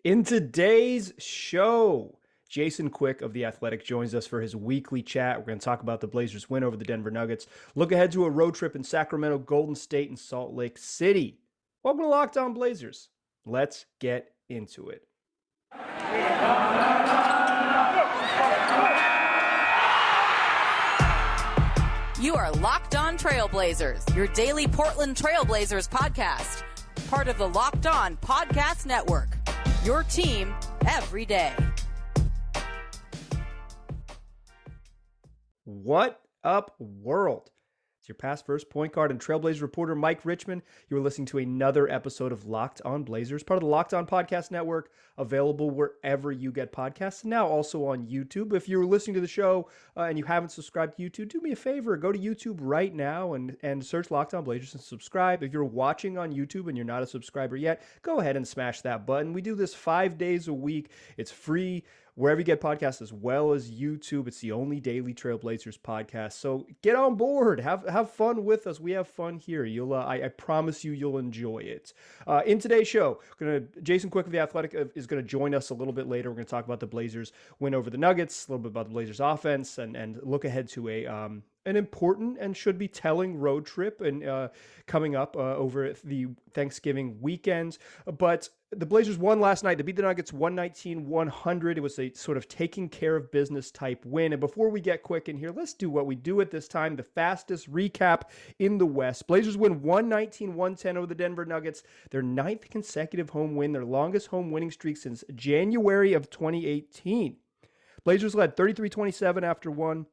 In today's show, Jason Quick of The Athletic joins us for his weekly chat. We're going to talk about the Blazers' win over the Denver Nuggets, look ahead to a road trip in Sacramento, Golden State, and Salt Lake City. Welcome to Locked On Blazers. Let's get into it. You are Locked On Trailblazers, your daily Portland Trailblazers podcast. Part of the Locked On Podcast Network. Your team every day. What up, world? It's your past first point guard and Trailblazers reporter Mike Richmond. You are listening to another episode of Locked On Blazers, part of the Locked On Podcast Network, available wherever you get podcasts, and now also on YouTube. If you're listening to the show and you haven't subscribed to YouTube, do me a favor, go to YouTube right now and search Locked On Blazers and subscribe. If you're watching on YouTube and you're not a subscriber yet, go ahead and smash that button. We do this 5 days a week. It's free wherever you get podcasts, as well as YouTube. It's the only daily Trailblazers podcast. So get on board. Have fun with us. We have fun here. I promise you'll enjoy it. In today's show, Jason Quick of The Athletic is going to join us a little bit later. We're going to talk about the Blazers win over the Nuggets, a little bit about the Blazers offense, and look ahead to an important and should be telling road trip and coming up over the Thanksgiving weekend. But the Blazers won last night. They beat the Nuggets 119-100. It was a sort of taking care of business type win. And before we get quick in here, let's do what we do at this time, the fastest recap in the West. Blazers win 119-110 over the Denver Nuggets, their 9th consecutive home win, their longest home winning streak since January of 2018. Blazers led 33-27 after one,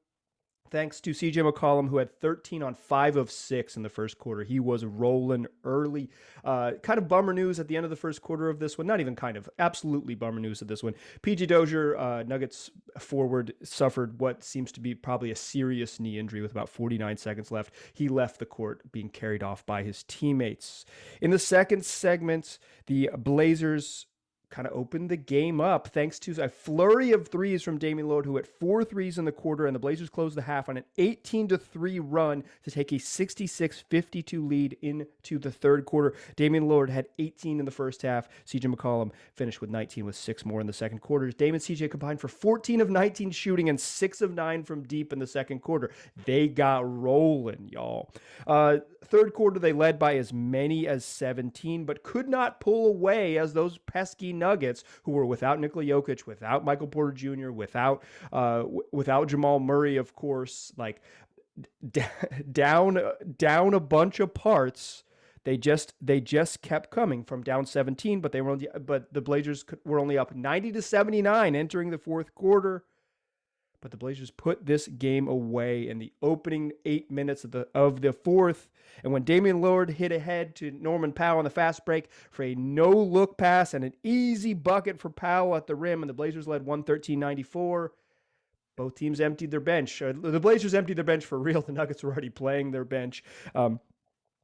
thanks to CJ McCollum, who had 13 on 5 of 6 in the first quarter. He was rolling early. Kind of bummer news at the end of the first quarter of this one. Not even kind of, absolutely bummer news at this one. PJ Dozier, Nuggets forward, suffered what seems to be probably a serious knee injury with about 49 seconds left. He left the court being carried off by his teammates. In the second segment, the Blazers kind of opened the game up thanks to a flurry of threes from Damian Lillard, who had 4 threes in the quarter, and the Blazers closed the half on an 18-3 run to take a 66-52 lead into the third quarter. Damian Lillard had 18 in the first half. CJ McCollum finished with 19 with 6 more in the second quarter. Dame and CJ combined for 14 of 19 shooting and 6 of 9 from deep in the second quarter. They got rolling, y'all. Third quarter, they led by as many as 17, but could not pull away as those pesky Nuggets, who were without Nikola Jokic, without Michael Porter Jr., without Jamal Murray, of course, like down a bunch of parts. They just kept coming from down 17, but the Blazers were only up 90-79 entering the fourth quarter. But the Blazers put this game away in the opening 8 minutes of the fourth. And when Damian Lillard hit ahead to Norman Powell on the fast break for a no-look pass and an easy bucket for Powell at the rim, and the Blazers led 113-94, both teams emptied their bench. The Blazers emptied their bench for real. The Nuggets were already playing their bench.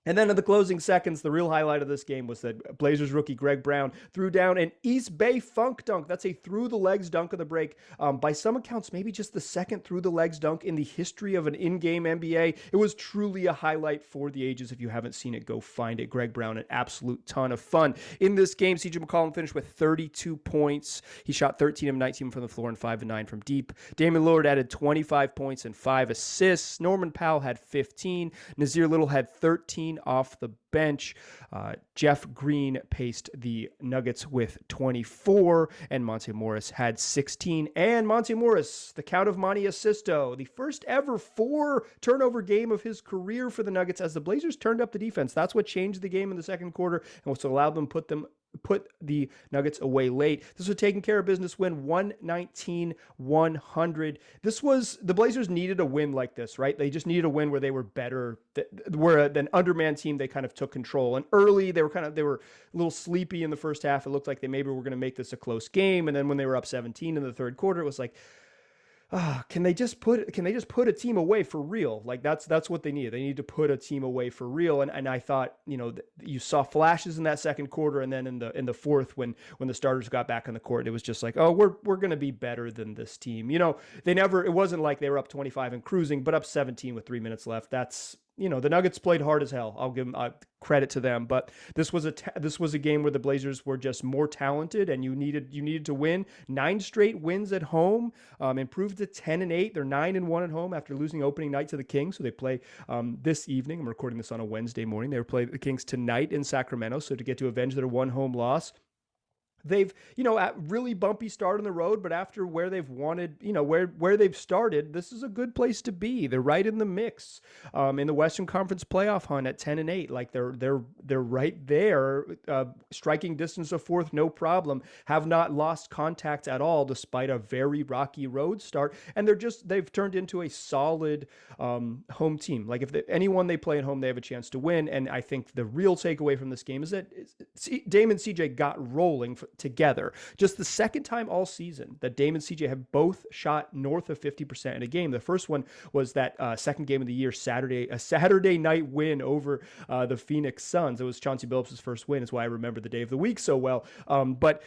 And then in the closing seconds, the real highlight of this game was that Blazers rookie Greg Brown threw down an East Bay funk dunk. That's a through-the-legs dunk of the break. By some accounts, maybe just the second through-the-legs dunk in the history of an in-game NBA. It was truly a highlight for the ages. If you haven't seen it, go find it. Greg Brown, an absolute ton of fun. In this game, CJ McCollum finished with 32 points. He shot 13 of 19 from the floor and 5 of 9 from deep. Damian Lillard added 25 points and 5 assists. Norman Powell had 15. Nasir Little had 13 off the bench. Jeff Green paced the Nuggets with 24, and Monte Morris had 16. And Monte Morris, the Count of Monte Assisto, the first ever 4-turnover game of his career for the Nuggets as the Blazers turned up the defense. That's what changed the game in the second quarter and what's allowed them put the Nuggets away late. This was a taking care of business win, 119-100. The Blazers needed a win like this, right? They just needed a win where they were better, where an undermanned team, they kind of took control. And early, they were a little sleepy in the first half. It looked like they maybe were going to make this a close game. And then when they were up 17 in the third quarter, it was like, can they just put a team away for real? Like that's what they need. They need to put a team away for real. And I thought, you saw flashes in that second quarter, and then in the fourth, when the starters got back on the court, it was just like, oh, we're going to be better than this team. It wasn't like they were up 25 and cruising, but up 17 with 3 minutes left. That's the Nuggets played hard as hell. I'll give them credit to them, but this was a game where the Blazers were just more talented, and you needed to win. 9 straight wins at home, improved to 10-8. They're 9-1 at home after losing opening night to the Kings. So they play this evening. I'm recording this on a Wednesday morning. They play the Kings tonight in Sacramento, so to get to avenge their one home loss. They've, a really bumpy start on the road, but after where they've wanted, where they've started, this is a good place to be. They're right in the mix in the Western Conference playoff hunt at 10-8. Like they're right there, striking distance of fourth, no problem. Have not lost contact at all, despite a very rocky road start. And they've turned into a solid home team. Like anyone they play at home, they have a chance to win. And I think the real takeaway from this game is that Dame and CJ got rolling together. Just the second time all season that Dame and CJ have both shot north of 50% in a game. The first one was that second game of the year, a Saturday night win over the Phoenix Suns. It was Chauncey Billups' first win. Is why I remember the day of the week so well. But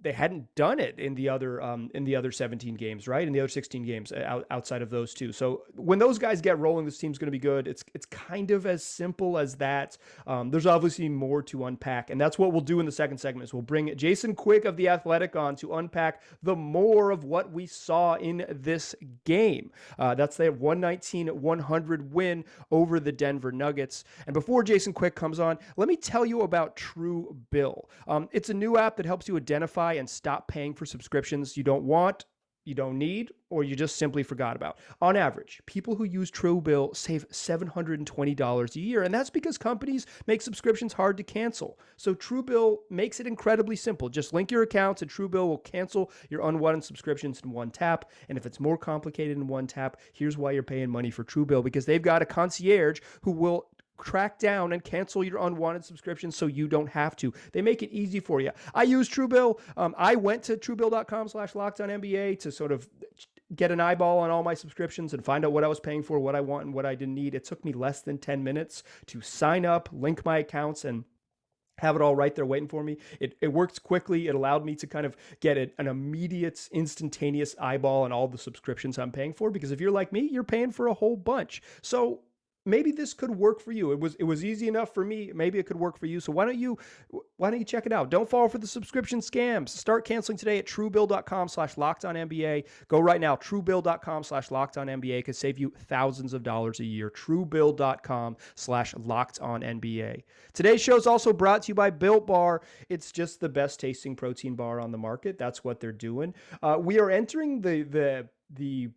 they hadn't done it in the other 17 games, right? In the other 16 games outside of those two. So when those guys get rolling, this team's going to be good. It's kind of as simple as that. There's obviously more to unpack, and that's what we'll do in the second segment. We'll bring Jason Quick of The Athletic on to unpack the more of what we saw in this game. That's their 119-100 win over the Denver Nuggets. And before Jason Quick comes on, let me tell you about True Bill. It's a new app that helps you identify and stop paying for subscriptions you don't want, you don't need, or you just simply forgot about. On average, people who use Truebill save $720 a year, and that's because companies make subscriptions hard to cancel. So Truebill makes it incredibly simple. Just link your accounts, and Truebill will cancel your unwanted subscriptions in one tap. And if it's more complicated in one tap, here's why you're paying money for Truebill, because they've got a concierge who will track down and cancel your unwanted subscriptions so you don't have to. They make it easy for you. I use Truebill. I went to truebill.com/LockedOnNBA to sort of get an eyeball on all my subscriptions and find out what I was paying for, what I want, and what I didn't need. It took me less than 10 minutes to sign up, link my accounts, and have it all right there waiting for me. It works quickly. It allowed me to kind of get an immediate, instantaneous eyeball on all the subscriptions I'm paying for, because if you're like me, you're paying for a whole bunch. So maybe this could work for you. It was easy enough for me. Maybe it could work for you. So why don't you check it out? Don't fall for the subscription scams. Start canceling today at truebill.com/LockedOnNBA. Go right now. Truebill.com/LockedOnNBA could save you thousands of dollars a year. Truebill.com/LockedOnNBA. Today's show is also brought to you by Built Bar. It's just the best tasting protein bar on the market. That's what they're doing. We are entering the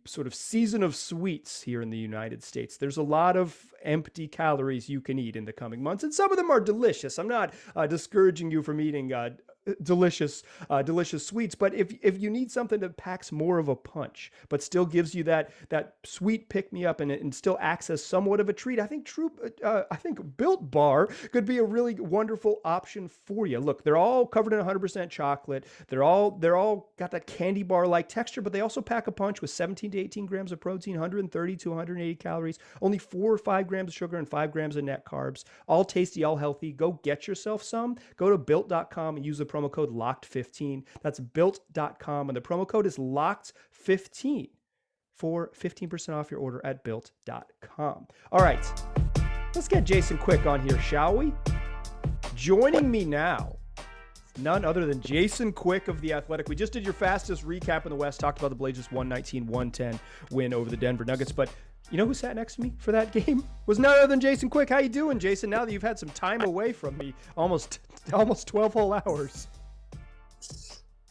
sort of season of sweets here in the United States. There's a lot of empty calories you can eat in the coming months, and some of them are delicious. I'm not discouraging you from eating delicious sweets, but if you need something that packs more of a punch but still gives you that sweet pick me up and still acts as somewhat of a treat, I think Built Bar could be a really wonderful option for you. Look, they're all covered in 100% chocolate. They're all got that candy bar like texture, but they also pack a punch with 17 to 18 grams of protein, 130 to 180 calories, only 4 or 5 grams of sugar and 5 grams of net carbs. All tasty, all healthy. Go get yourself some. Go to built.com and use the promo code LOCKED15. That's built.com, and the promo code is LOCKED15 for 15% off your order at built.com. All right, let's get Jason Quick on here, shall we? Joining me now, none other than Jason Quick of The Athletic. We just did your fastest recap in the West, talked about the Blazers' 119-110 win over the Denver Nuggets, but you know who sat next to me for that game? Was none other than Jason Quick. How you doing, Jason, now that you've had some time away from me, almost 12 whole hours?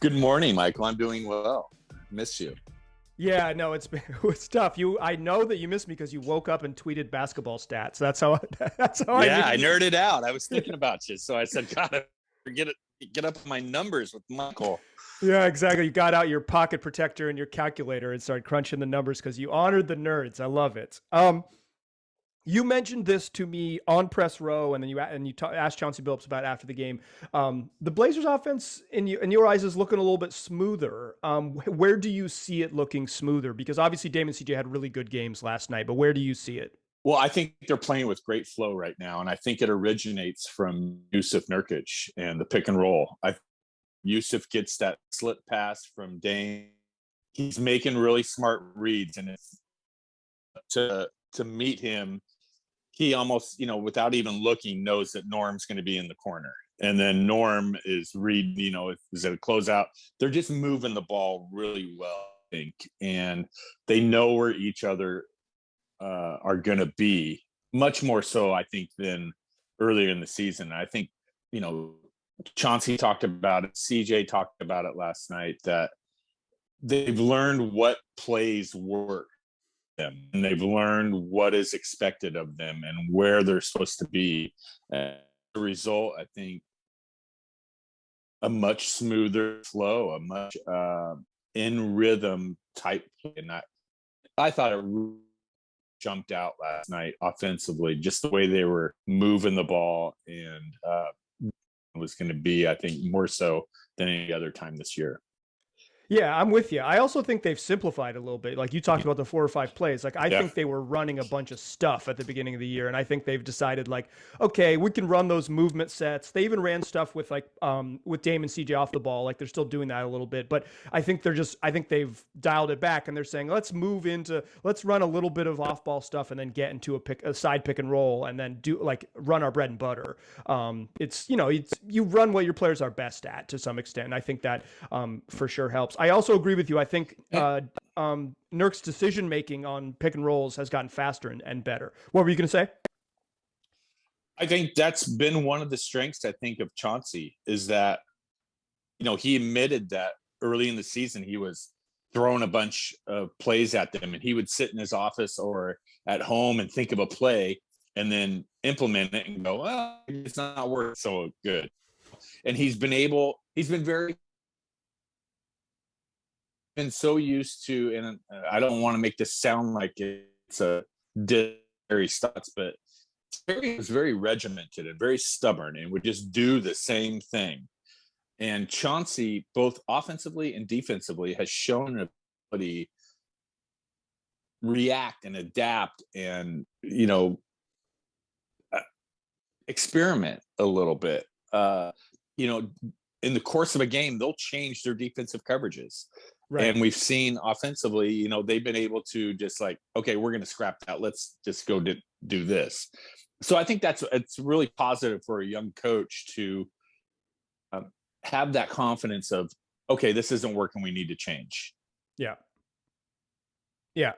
Good morning, Michael. I'm doing well. Miss you. Yeah, no, it was tough. I know that you missed me because you woke up and tweeted basketball stats. That's how I nerded out. I was thinking about you, so I said, God, get up my numbers with Michael. Yeah, exactly. You got out your pocket protector and your calculator and started crunching the numbers because you honored the nerds. I love it. You mentioned this to me on press row, and then you asked Chauncey Billups about it after the game. The Blazers' offense, in your eyes, is looking a little bit smoother. Where do you see it looking smoother? Because obviously Damian and CJ had really good games last night, but where do you see it? Well, I think they're playing with great flow right now, and I think it originates from Yusuf Nurkic and the pick and roll. Yusuf gets that slip pass from Dame. He's making really smart reads, and it's to meet him he almost, without even looking, knows that Norm's going to be in the corner. And then Norm is is it a closeout? They're just moving the ball really well, I think. And they know where each other are going to be, much more so, I think, than earlier in the season. I think, Chauncey talked about it. CJ talked about it last night, that they've learned what plays work them, and they've learned what is expected of them and where they're supposed to be. As a result, I think a much smoother flow, a much in rhythm type play. And I thought it really jumped out last night offensively, just the way they were moving the ball, and was going to be, I think, more so than any other time this year. Yeah, I'm with you. I also think they've simplified a little bit. Like you talked about the 4 or 5 plays. Like I think they were running a bunch of stuff at the beginning of the year, and I think they've decided like, okay, we can run those movement sets. They even ran stuff with like with Dame and CJ off the ball. Like they're still doing that a little bit, but I think they've dialed it back, and they're saying let's run a little bit of off ball stuff and then get into a side pick and roll, and then run our bread and butter. It's you run what your players are best at to some extent. And I think that for sure helps. I also agree with you. I think Nurk's decision making on pick and rolls has gotten faster and better. What were you going to say? I think that's been one of the strengths, I think, of Chauncey, is that he admitted that early in the season he was throwing a bunch of plays at them, and he would sit in his office or at home and think of a play and then implement it and go, well, it's not working so good. And he's been so used to, and I don't want to make this sound like it's a dictionary stats, but he was very regimented and very stubborn and would just do the same thing. And Chauncey, both offensively and defensively, has shown an ability to react and adapt and experiment a little bit. In the course of a game, they'll change their defensive coverages. Right. And we've seen offensively, they've been able to just like, okay, we're going to scrap that. Let's just go do this. So I think it's really positive for a young coach to have that confidence of, okay, this isn't working. We need to change. Yeah. Yeah.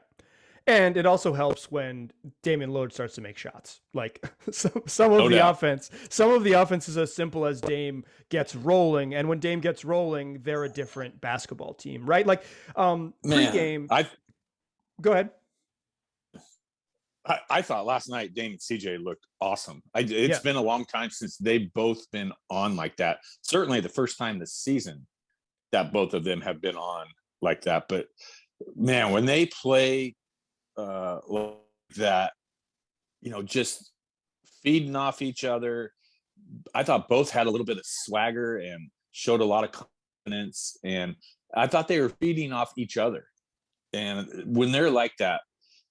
And it also helps when Damian Lillard starts to make shots. Like some of the offense is as simple as Dame gets rolling. And when Dame gets rolling, they're a different basketball team, right? Like pregame. Go ahead. I thought last night Dame and CJ looked awesome. It's been a long time since they've both been on like that. Certainly the first time this season that both of them have been on like that. But man, when they play like that, just feeding off each other, I thought both had a little bit of swagger and showed a lot of confidence, and I thought they were feeding off each other. And when they're like that,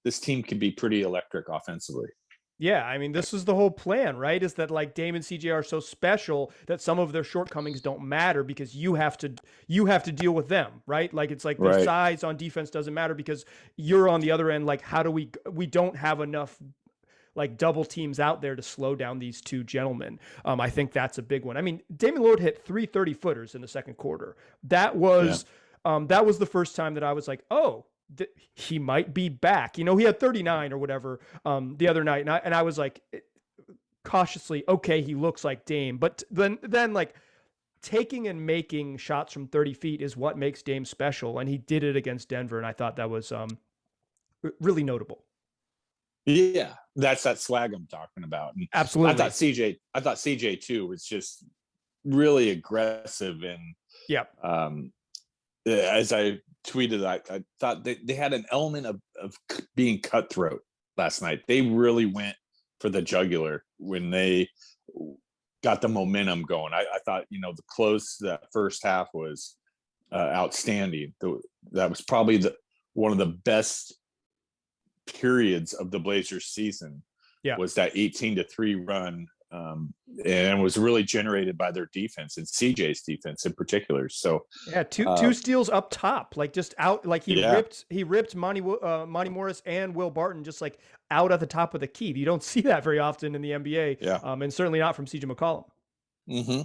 this team can be pretty electric offensively. Yeah, I mean, this is the whole plan, right? Is that like Dame and CJ are so special that some of their shortcomings don't matter because you have to deal with them, right? Like it's like the size on defense doesn't matter because you're on the other end. Like, how do we don't have enough like double teams out there to slow down these two gentlemen. I think that's a big one. I mean, Damian Lillard hit 3 30-footers in the second quarter. That was the first time that I was like, oh, he might be back. He had 39 or whatever the other night, and I was like, cautiously, okay, he looks like Dame. But then like taking and making shots from 30 feet is what makes Dame special, and he did it against Denver, and I thought that was really notable. Yeah, that's that swag I'm talking about. And absolutely. I thought CJ too was just really aggressive, and as I tweeted, I thought they had an element of being cutthroat last night. They really went for the jugular when they got the momentum going. I thought, the close to that first half was outstanding. That was probably one of the best periods of the Blazers season. Was that 18-3 run and was really generated by their defense and CJ's defense in particular. So yeah, two steals up top, like just out, like he ripped Monty Morris and Will Barton just like out at the top of the key. You don't see that very often in the NBA, and certainly not from CJ McCollum. Mm-hmm.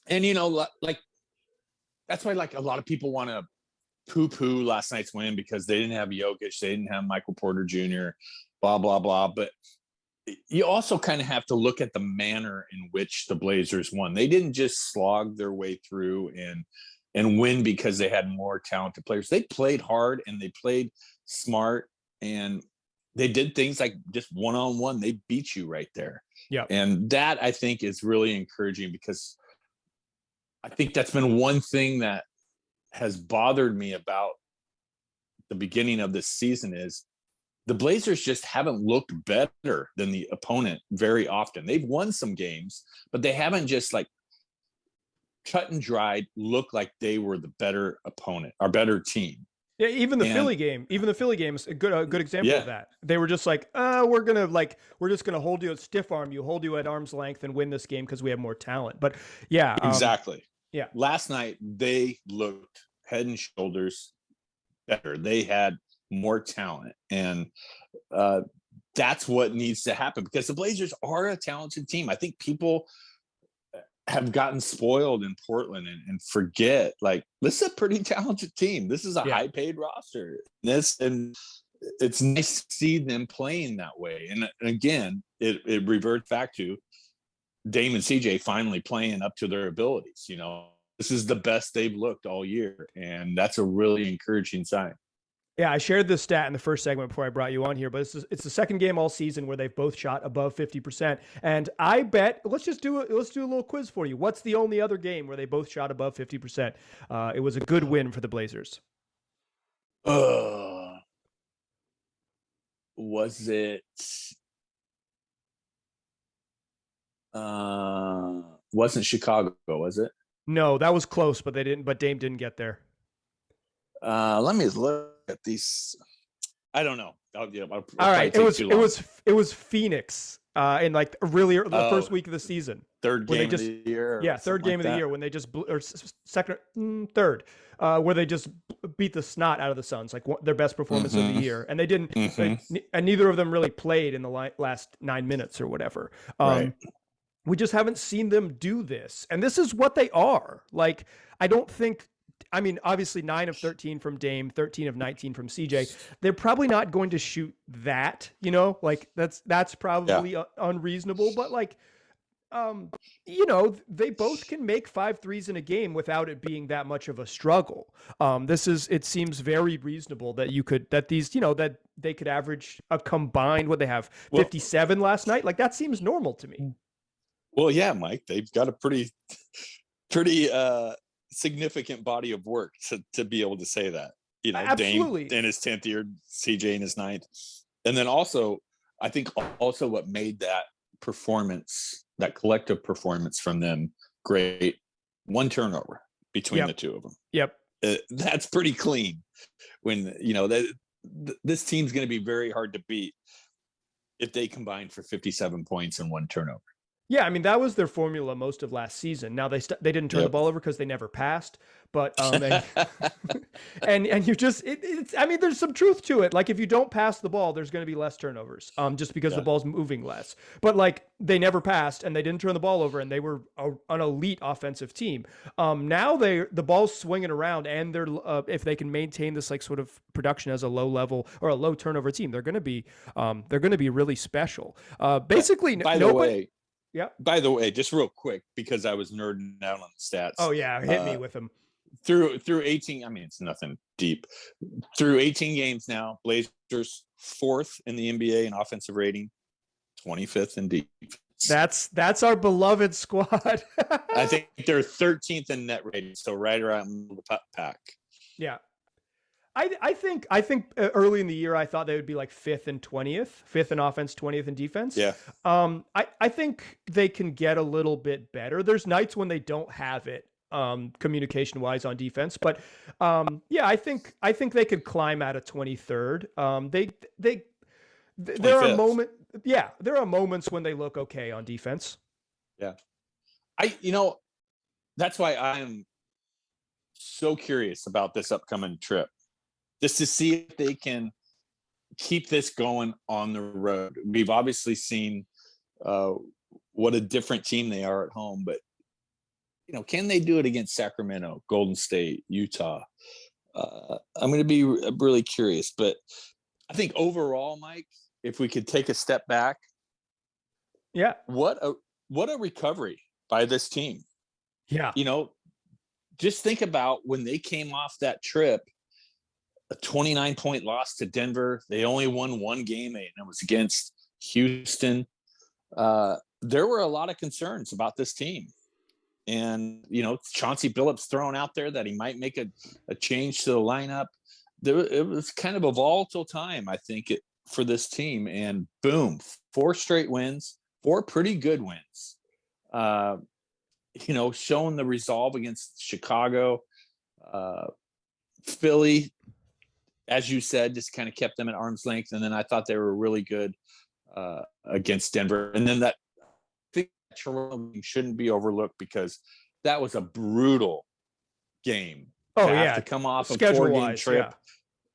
And like that's why like a lot of people want to poo-poo last night's win because they didn't have Jokic, they didn't have Michael Porter Jr., blah blah blah, but you also kind of have to look at the manner in which the Blazers won. They didn't just slog their way through and win because they had more talented players. They played hard and they played smart, and they did things like just one-on-one. They beat you right there. Yeah. And that I think is really encouraging, because I think that's been one thing that has bothered me about the beginning of this season is the Blazers just haven't looked better than the opponent very often. They've won some games, but they haven't just like cut and dried looked like they were the better opponent, our better team. Yeah, even the Philly game is a good example of that. They were just like, we're just gonna hold you, stiff arm you, hold you at arm's length, and win this game because we have more talent. But yeah, exactly. Yeah, last night they looked head and shoulders better. They had more talent, and that's what needs to happen, because the Blazers are a talented team. I think people have gotten spoiled in Portland and forget, like, this is a pretty talented team. This is a high paid roster. And it's nice to see them playing that way. And again, it reverts back to Dame and CJ finally playing up to their abilities. This is the best they've looked all year, and that's a really encouraging sign. Yeah, I shared this stat in the first segment before I brought you on here, but it's the second game all season where they've both shot above 50%. And I bet let's do a little quiz for you. What's the only other game where they both shot above 50%? It was a good win for the Blazers. Was it? Wasn't Chicago? Was it? No, that was close, but Dame didn't get there. Let me look at these. I don't know. All right, it was Phoenix in like really the first week of the season. Third game of the year. Yeah, third game of the year when they just third, where they just beat the snot out of the Suns, like their best performance of the year, and they didn't. And neither of them really played in the last 9 minutes or whatever. Right. We just haven't seen them do this, and this is what they are. Like, I don't think. I mean, obviously 9 of 13 from Dame, 13 of 19 from CJ. They're probably not going to shoot that, like that's probably unreasonable, but like, they both can make 5 threes in a game without it being that much of a struggle. It seems very reasonable that that they could average a combined, what they have 57 last night. Like, that seems normal to me. Well, yeah, Mike, they've got a pretty significant body of work to be able to say that. Absolutely. Dame in his 10th year, CJ in his 9th. And then also, I think also what made that performance, that collective performance from them great, 1 turnover between the two of them. Yep. That's pretty clean. When, this team's going to be very hard to beat if they combine for 57 points and 1 turnover. Yeah, I mean, that was their formula most of last season. Now they didn't turn the ball over because they never passed, but and you just I mean, there's some truth to it. Like, if you don't pass the ball, there's going to be less turnovers, just because the ball's moving less. But like, they never passed and they didn't turn the ball over, and they were an elite offensive team. Now the ball's swinging around, and they're if they can maintain this like sort of production as a low level or a low turnover team, they're going to be really special. Basically, by the way. Yeah. By the way, just real quick, because I was nerding out on the stats. Oh yeah, hit me with them. Through 18, I mean, it's nothing deep. Through 18 games now, Blazers 4th in the NBA in offensive rating, 25th in defense. That's our beloved squad. I think they're 13th in net rating, so right around the pack. Yeah. I think early in the year I thought they would be like 5th and 20th, 5th in offense, 20th in defense. Yeah. I think they can get a little bit better. There's nights when they don't have it, communication wise on defense, but I think they could climb out of 23rd. There are moments. yeah, there are moments when they look okay on defense. Yeah. That's why I am so curious about this upcoming trip, just to see if they can keep this going on the road. We've obviously seen what a different team they are at home, but can they do it against Sacramento, Golden State, Utah? I'm going to be really curious, but I think overall, Mike, if we could take a step back, yeah, what a recovery by this team. Yeah. Just think about when they came off that trip, a 29-point loss to Denver. They only won one game, and it was against Houston. There were a lot of concerns about this team. And, Chauncey Billups thrown out there that he might make a change to the lineup. It was kind of a volatile time, I think, for this team. And boom, 4 straight wins, 4 pretty good wins. Showing the resolve against Chicago. Philly, as you said, just kind of kept them at arm's length. And then I thought they were really good against Denver. And then I think Toronto shouldn't be overlooked because that was a brutal game. Oh, yeah. To come off a 4-game trip,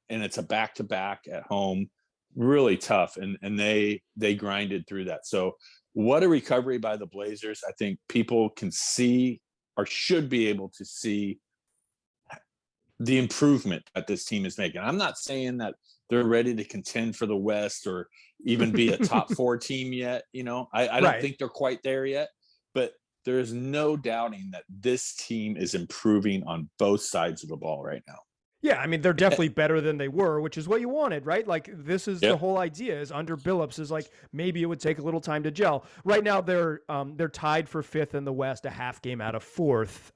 and it's a back-to-back at home. Really tough. And they grinded through that. So what a recovery by the Blazers. I think people can see or should be able to see the improvement that this team is making. I'm not saying that they're ready to contend for the West or even be a top 4 team yet. I don't think they're quite there yet, but there is no doubting that this team is improving on both sides of the ball right now. Yeah, I mean, they're definitely better than they were, which is what you wanted, right? Like, this is the whole idea is under Billups is like, maybe it would take a little time to gel. Right now, they're tied for 5th in the West, a half game out of 4th.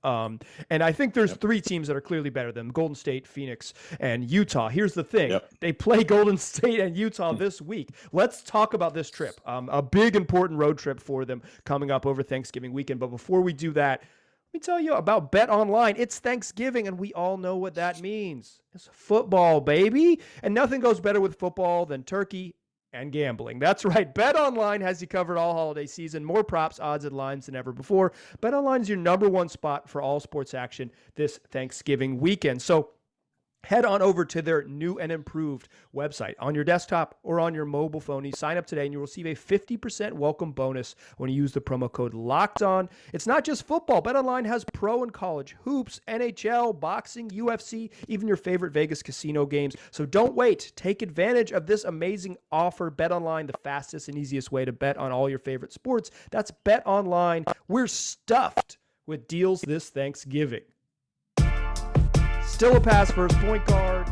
And I think there's 3 teams that are clearly better than them, Golden State, Phoenix, and Utah. Here's the thing. They play Golden State and Utah this week. Let's talk about this trip. A big, important road trip for them coming up over Thanksgiving weekend. But before we do that, let me tell you about BetOnline. It's Thanksgiving, and we all know what that means. It's football, baby. And nothing goes better with football than turkey and gambling. That's right. BetOnline has you covered all holiday season. More props, odds, and lines than ever before. BetOnline is your #1 spot for all sports action this Thanksgiving weekend. So head on over to their new and improved website on your desktop or on your mobile phone. You sign up today and you'll receive a 50% welcome bonus when you use the promo code LOCKEDON. It's not just football. BetOnline has pro and college hoops, NHL, boxing, UFC, even your favorite Vegas casino games. So don't wait. Take advantage of this amazing offer. BetOnline, the fastest and easiest way to bet on all your favorite sports. That's BetOnline. We're stuffed with deals this Thanksgiving. Still a pass first point guard.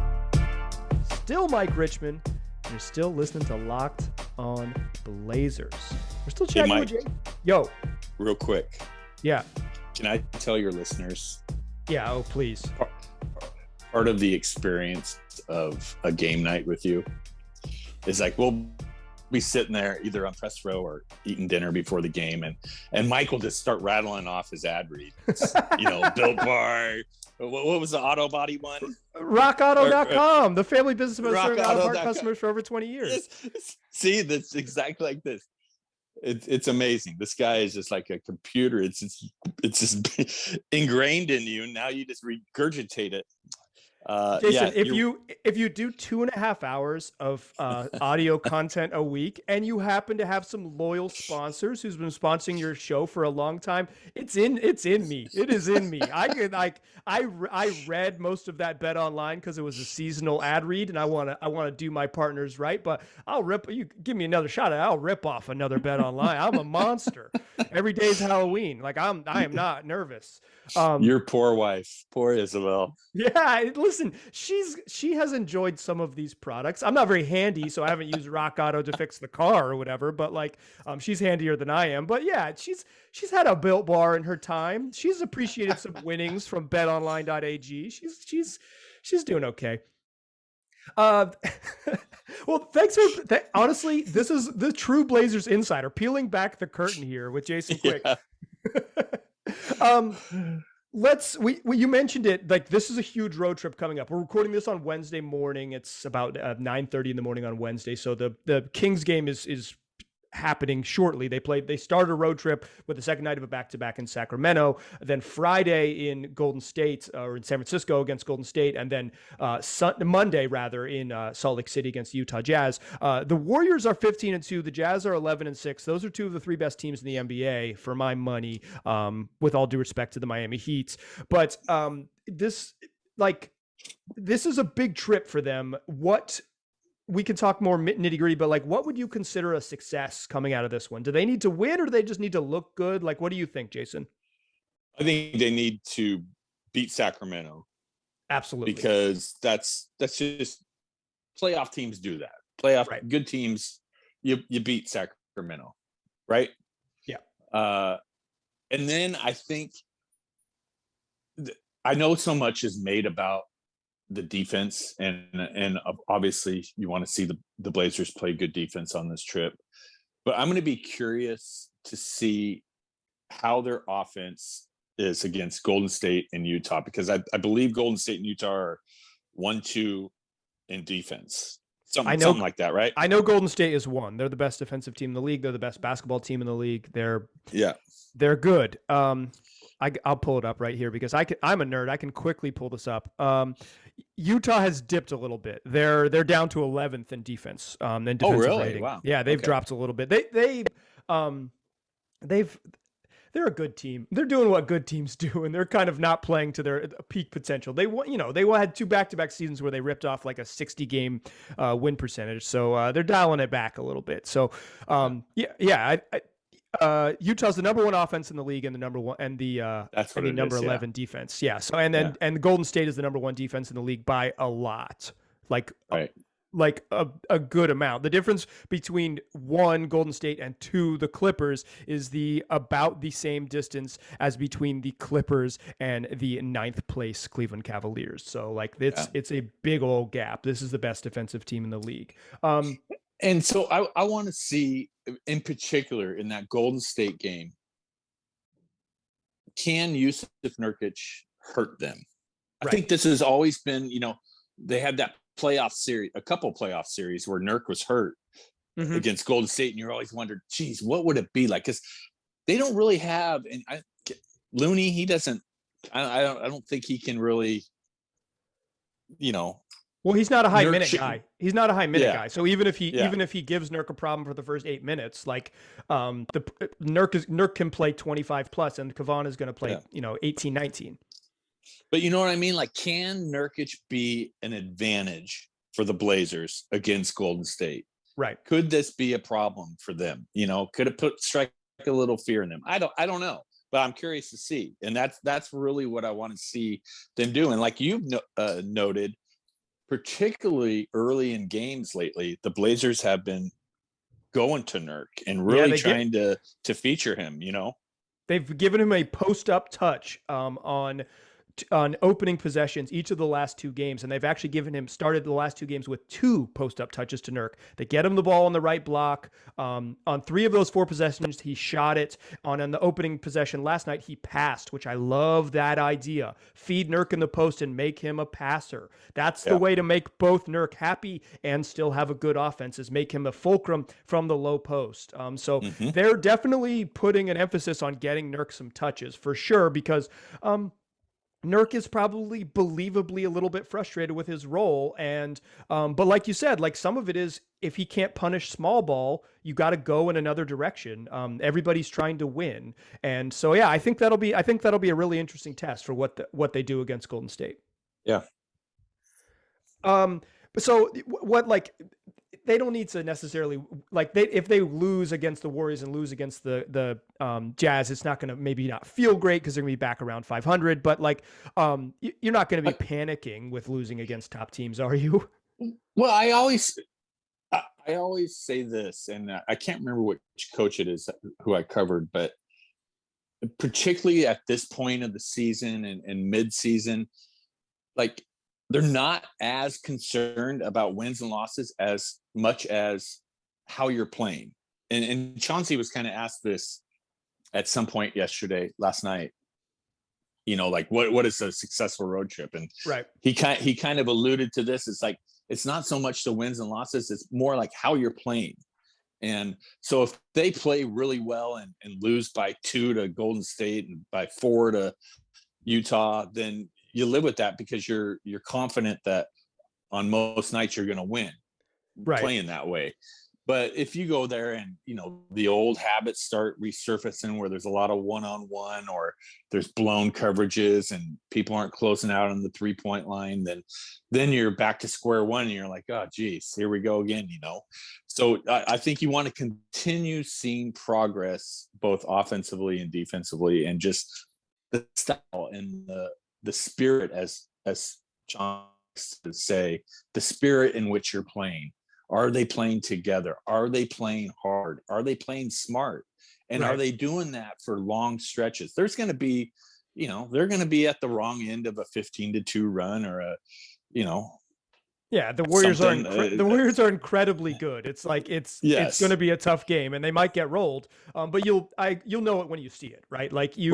Still Mike Richmond. You're still listening to Locked On Blazers. We're still chatting with Jay. Yo. Real quick. Yeah. Can I tell your listeners? Yeah, oh, please. Part of the experience of a game night with you is like, we'll be sitting there either on press row or eating dinner before the game. And Mike will just start rattling off his ad reads. Built Bar. What was the auto body one? RockAuto.com, the family business been serving auto part customers for over 20 years. See, that's exactly like this. It's amazing. This guy is just like a computer. It's just ingrained in you. Now you just regurgitate it. Jason, if you do 2.5 hours of audio content a week and you happen to have some loyal sponsors who's been sponsoring your show for a long time, it's in me. It is in me. I read most of that BetOnline because it was a seasonal ad read, and I want to do my partners right. But you give me another shot, I'll rip off another BetOnline. I'm a monster. Every day's Halloween. Like I am not nervous. Your poor wife, poor Isabel. Yeah, listen, she has enjoyed some of these products. I'm not very handy, so I haven't used Rock Auto to fix the car or whatever, but she's handier than I am. But yeah, she's had a Built Bar in her time. She's appreciated some winnings from betonline.ag. She's doing okay. Well, thanks for honestly, this is the true Blazers insider peeling back the curtain here with Jason Quick. Yeah. You mentioned it, like this is a huge road trip coming up. We're recording this on Wednesday morning. It's about 9:30 in the morning on Wednesday. So the Kings game is happening shortly. They start a road trip with the second night of a back-to-back in Sacramento, then Friday in Golden State or in San Francisco against Golden State, and then Monday rather in Salt Lake City against the Utah Jazz. The Warriors are 15-2. The Jazz are 11-6. Those are two of the three best teams in the NBA for my money, with all due respect to the Miami Heat. But this is a big trip for them. We can talk more nitty gritty, but like, what would you consider a success coming out of this one? Do they need to win, or do they just need to look good? Like, what do you think, Jason? I think they need to beat Sacramento. Absolutely. Because that's just playoff teams do that. Right. Good teams, you beat Sacramento, right? Yeah. And then I think I know so much is made about the defense, and obviously you want to see the Blazers play good defense on this trip, but I'm going to be curious to see how their offense is against Golden State and Utah, because I believe Golden State and Utah are 1-2 in defense. Something like that, right? I know Golden State is 1. They're the best defensive team in the league. They're the best basketball team in the league. They're good. I'll pull it up right here because I'm a nerd. I can quickly pull this up. Utah has dipped a little bit. They're down to 11th in defense. In defensive rating. Wow. Yeah, they've dropped a little bit. They're a good team. They're doing what good teams do, and they're kind of not playing to their peak potential. They had 2 back-to-back seasons where they ripped off like a 60-game win percentage. So they're dialing it back a little bit. So Utah's the number 1 offense in the league and the number 1 and the number 11 defense. Yeah. So and Golden State is the number 1 defense in the league by a lot. Like a good amount. The difference between 1 Golden State and 2 the Clippers is about the same distance as between the Clippers and the 9th place Cleveland Cavaliers. So like it's a big old gap. This is the best defensive team in the league. And so I want to see, in particular, in that Golden State game, can Yusuf Nurkic hurt them? I think this has always been, they had that a couple playoff series where Nurk was hurt against Golden State, and you're always wondered, geez, what would it be like? Because they don't really have, and Looney, he doesn't. I don't think he can really, Well, he's not a high minute guy. He's not a high minute guy. So even if he gives Nurk a problem for the first 8 minutes, like Nurk can play 25 plus, and Kavan is going to play 18, 19. But you know what I mean? Like, can Nurkic be an advantage for the Blazers against Golden State? Right. Could this be a problem for them? Could it strike a little fear in them? I don't know, but I'm curious to see. And that's really what I want to see them do. And like you've noted, particularly early in games lately, the Blazers have been going to Nurk and really trying to feature him. They've given him a post-up touch on opening possessions each of the last 2 games, and they've actually started the last 2 games with 2 post-up touches to Nurk. They get him the ball on the right block. On 3 of those 4 possessions, he shot it. On the opening possession last night, he passed, which I love that idea. Feed Nurk in the post and make him a passer. That's the way to make both Nurk happy and still have a good offense, is make him a fulcrum from the low post. They're definitely putting an emphasis on getting Nurk some touches for sure, because Nurk is probably believably a little bit frustrated with his role. And, but like you said, like some of it is, if he can't punish small ball, you got to go in another direction. Everybody's trying to win. And so, yeah, I think that'll be a really interesting test for what they do against Golden State. Yeah. So they don't need to necessarily if they lose against the Warriors and lose against the Jazz, it's not going to maybe not feel great because they're going to be back around 500. But you're not going to be panicking with losing against top teams, are you? Well, I always say this, and I can't remember which coach it is who I covered, but particularly at this point of the season and mid-season, they're not as concerned about wins and losses as much as how you're playing. And Chauncey was kind of asked this at some point last night, what is a successful road trip? And he kind of alluded to this. It's like, it's not so much the wins and losses. It's more like how you're playing. And so if they play really well and lose by 2 to Golden State and by 4 to Utah, then you live with that because you're confident that on most nights you're going to win playing that way. But if you go there and, the old habits start resurfacing where there's a lot of one-on-one or there's blown coverages and people aren't closing out on the 3-point line, then you're back to square one and you're like, oh, geez, here we go again, So I think you want to continue seeing progress both offensively and defensively, and just the style and the spirit, as John would say, the spirit in which you're playing. Are they playing together? Are they playing hard? Are they playing smart? And are they doing that for long stretches? There's going to be, they're going to be at the wrong end of a 15-2 run or Yeah, the Warriors are incredibly good. It's like it's going to be a tough game, and they might get rolled. But you'll know it when you see it, right? Like you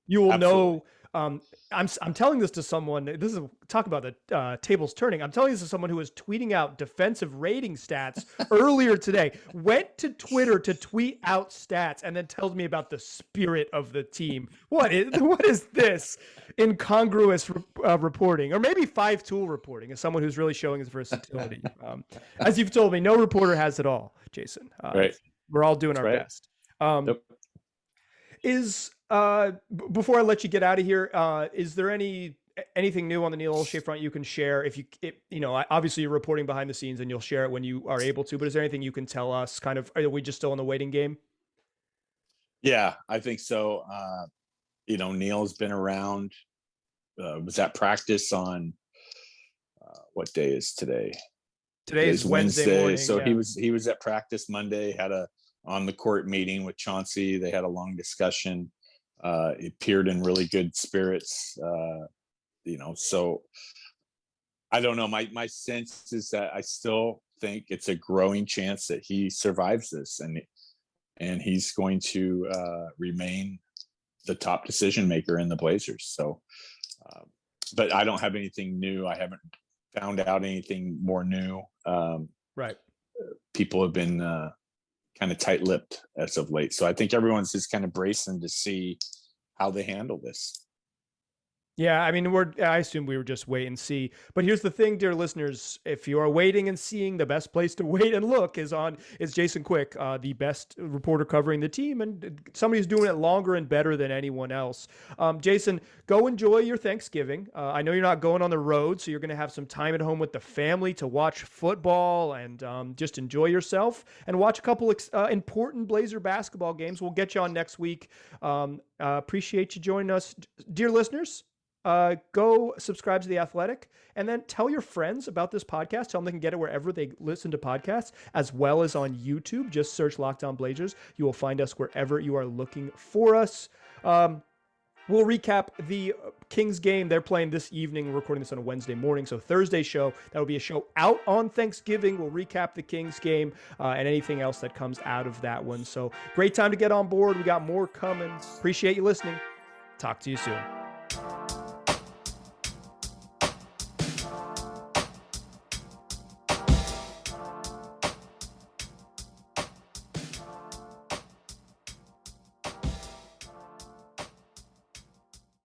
will know. I'm telling this to someone. This is talk about the tables turning. I'm telling this to someone who was tweeting out defensive rating stats earlier today. Went to Twitter to tweet out stats and then tells me about the spirit of the team. What is this incongruous reporting, or maybe 5-tool reporting, as someone who's really showing his versatility? As you've told me, no reporter has it all, Jason. We're all doing our best. Before I let you get out of here, is there anything new on the Neil Olshey front you can share? Obviously you're reporting behind the scenes and you'll share it when you are able to, but is there anything you can tell us? Are we just still in the waiting game? Yeah, I think so. Neil's been around, was at practice on, what day is today? Today is Wednesday morning. So he was at practice Monday, had a on the court meeting with Chauncey. They had a long discussion. He appeared in really good spirits, so I don't know. My sense is that I still think it's a growing chance that he survives this and he's going to remain the top decision maker in the Blazers. So, but I don't have anything new. I haven't found out anything more new. People have been kind of tight-lipped as of late. So I think everyone's just kind of bracing to see how they handle this. Yeah, I mean, I assume we were just wait and see. But here's the thing, dear listeners, if you are waiting and seeing, the best place to wait and look is Jason Quick, the best reporter covering the team, and somebody who's doing it longer and better than anyone else. Jason, go enjoy your Thanksgiving. I know you're not going on the road, so you're going to have some time at home with the family to watch football and just enjoy yourself and watch a couple important Blazer basketball games. We'll get you on next week. Appreciate you joining us. Dear listeners, go subscribe to The Athletic and then tell your friends about this podcast. Tell them they can get it wherever they listen to podcasts, as well as on YouTube. Just search Locked On Blazers. You will find us wherever you are looking for us. We'll recap the Kings game. They're playing this evening. We're recording this on a Wednesday morning. So Thursday show, that will be a show out on Thanksgiving. We'll recap the Kings game and anything else that comes out of that one. So great time to get on board. We got more coming. Appreciate you listening. Talk to you soon.